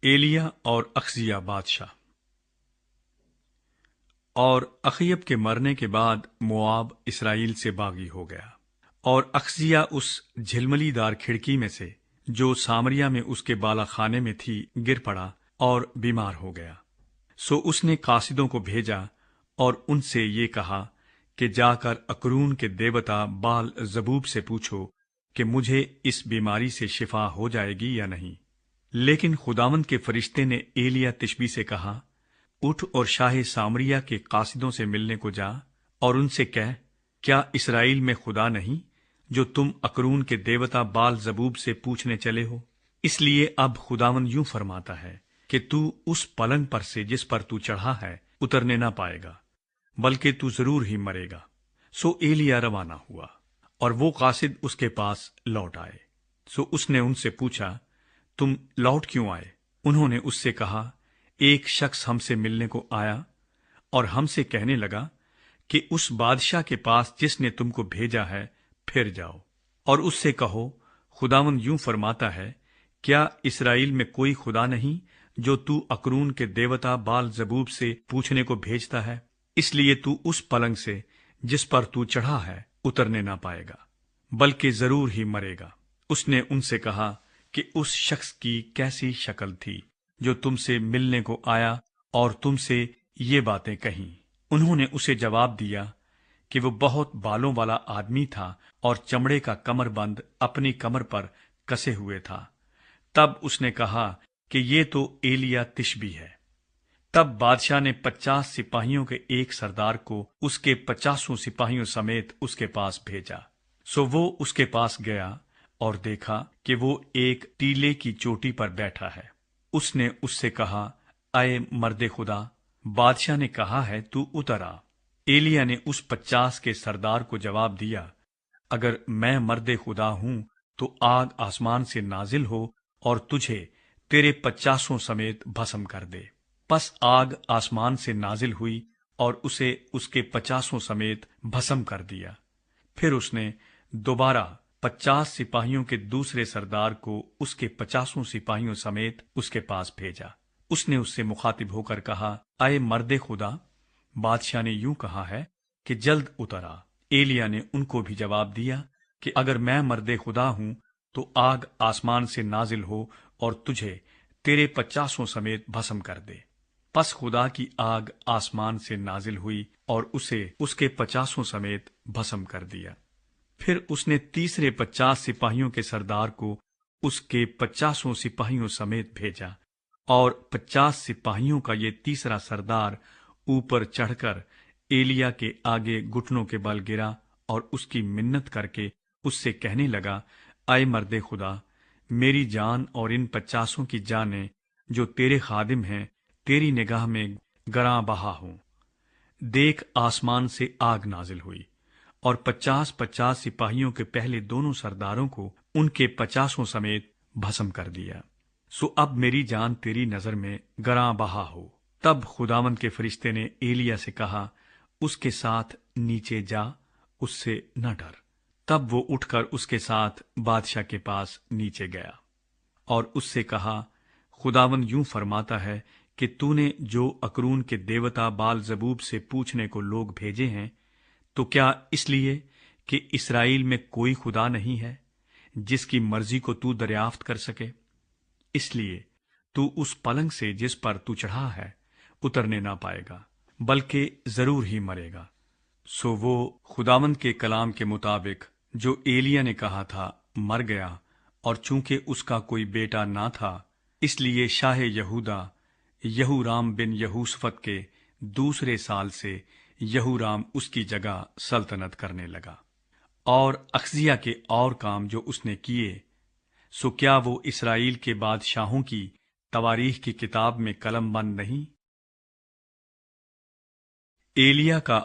ایلیا اور اخزیا بادشاہ۔ اور اخیب کے مرنے کے بعد موآب اسرائیل سے باغی ہو گیا، اور اخزیا اس جھلملی دار کھڑکی میں سے جو سامریہ میں اس کے بالا خانے میں تھی گر پڑا اور بیمار ہو گیا۔ سو اس نے قاصدوں کو بھیجا اور ان سے یہ کہا کہ جا کر اکرون کے دیوتا بال زبوب سے پوچھو کہ مجھے اس بیماری سے شفا ہو جائے گی یا نہیں۔ لیکن خداوند کے فرشتے نے ایلیا تشبی سے کہا، اٹھ اور شاہ سامریہ کے قاصدوں سے ملنے کو جا اور ان سے کہہ، کیا اسرائیل میں خدا نہیں جو تم اکرون کے دیوتا بال زبوب سے پوچھنے چلے ہو؟ اس لیے اب خداوند یوں فرماتا ہے کہ تو اس پلنگ پر سے جس پر تو چڑھا ہے اترنے نہ پائے گا، بلکہ تو ضرور ہی مرے گا۔ سو ایلیا روانہ ہوا اور وہ قاصد اس کے پاس لوٹ آئے۔ سو اس نے ان سے پوچھا، تم لوٹ کیوں آئے؟ انہوں نے اس سے کہا، ایک شخص ہم سے ملنے کو آیا اور ہم سے کہنے لگا کہ اس بادشاہ کے پاس جس نے تم کو بھیجا ہے پھر جاؤ اور اس سے کہو، خداوند یوں فرماتا ہے، کیا اسرائیل میں کوئی خدا نہیں جو تو اکرون کے دیوتا بال زبوب سے پوچھنے کو بھیجتا ہے؟ اس لیے تو اس پلنگ سے جس پر تو چڑھا ہے اترنے نہ پائے گا، بلکہ ضرور ہی مرے گا۔ اس نے ان سے کہا کہ اس شخص کی کیسی شکل تھی جو تم سے ملنے کو آیا اور تم سے یہ باتیں کہیں؟ انہوں نے اسے جواب دیا کہ وہ بہت بالوں والا آدمی تھا اور چمڑے کا کمر بند اپنی کمر پر کسے ہوئے تھا۔ تب اس نے کہا کہ یہ تو ایلیا تشبی ہے۔ تب بادشاہ نے 50 سپاہیوں کے ایک سردار کو اس کے 50 سپاہیوں سمیت اس کے پاس بھیجا۔ سو وہ اس کے پاس گیا اور دیکھا کہ وہ ایک ٹیلے کی چوٹی پر بیٹھا ہے۔ اس نے اس سے کہا، اے مرد خدا، بادشاہ نے کہا ہے تو اتر آ۔ ایلیا نے اس 50 کے سردار کو جواب دیا، اگر میں مرد خدا ہوں تو آگ آسمان سے نازل ہو اور تجھے تیرے 50 سمیت بھسم کر دے۔ پس آگ آسمان سے نازل ہوئی اور اسے اس کے 50 سمیت بھسم کر دیا۔ پھر اس نے دوبارہ 50 سپاہیوں کے دوسرے سردار کو اس کے 50 سپاہیوں سمیت اس کے پاس بھیجا۔ اس نے اس سے مخاطب ہو کر کہا، اے مرد خدا، بادشاہ نے یوں کہا ہے کہ جلد اتر آ۔ ایلیا نے ان کو بھی جواب دیا کہ اگر میں مرد خدا ہوں تو آگ آسمان سے نازل ہو اور تجھے تیرے 50 سمیت بھسم کر دے۔ پس خدا کی آگ آسمان سے نازل ہوئی اور اسے اس کے 50 سمیت بھسم کر دیا۔ پھر اس نے تیسرے 50 سپاہیوں کے سردار کو اس کے 50 سپاہیوں سمیت بھیجا، اور 50 سپاہیوں کا یہ تیسرا سردار اوپر چڑھ کر ایلیا کے آگے گھٹنوں کے بل گرا اور اس کی منت کر کے اس سے کہنے لگا، اے مرد خدا، میری جان اور ان 50 کی جانیں جو تیرے خادم ہیں تیری نگاہ میں گراں بہا ہوں۔ دیکھ، آسمان سے آگ نازل ہوئی اور 50 سپاہیوں کے پہلے دونوں سرداروں کو ان کے 50 سمیت بھسم کر دیا۔ سو اب میری جان تیری نظر میں گراں بہا ہو۔ تب خداوند کے فرشتے نے ایلیا سے کہا، اس کے ساتھ نیچے جا، اس سے نہ ڈر۔ تب وہ اٹھ کر اس کے ساتھ بادشاہ کے پاس نیچے گیا اور اس سے کہا، خداوند یوں فرماتا ہے کہ تو نے جو اکرون کے دیوتا بال زبوب سے پوچھنے کو لوگ بھیجے ہیں، تو کیا اس لیے کہ اسرائیل میں کوئی خدا نہیں ہے جس کی مرضی کو تو دریافت کر سکے؟ اس لیے تو اس پلنگ سے جس پر تو چڑھا ہے اترنے نہ پائے گا، بلکہ ضرور ہی مرے گا۔ سو وہ خداوند کے کلام کے مطابق جو ایلیا نے کہا تھا مر گیا، اور چونکہ اس کا کوئی بیٹا نہ تھا، اس لیے شاہ یہودا یہورام بن یہوشفت کے دوسرے سال سے یہورام اس کی جگہ سلطنت کرنے لگا۔ اور اخزیا کے اور کام جو اس نے کیے، سو کیا وہ اسرائیل کے بادشاہوں کی تواریخ کی کتاب میں قلم بند نہیں؟ ایلیا کا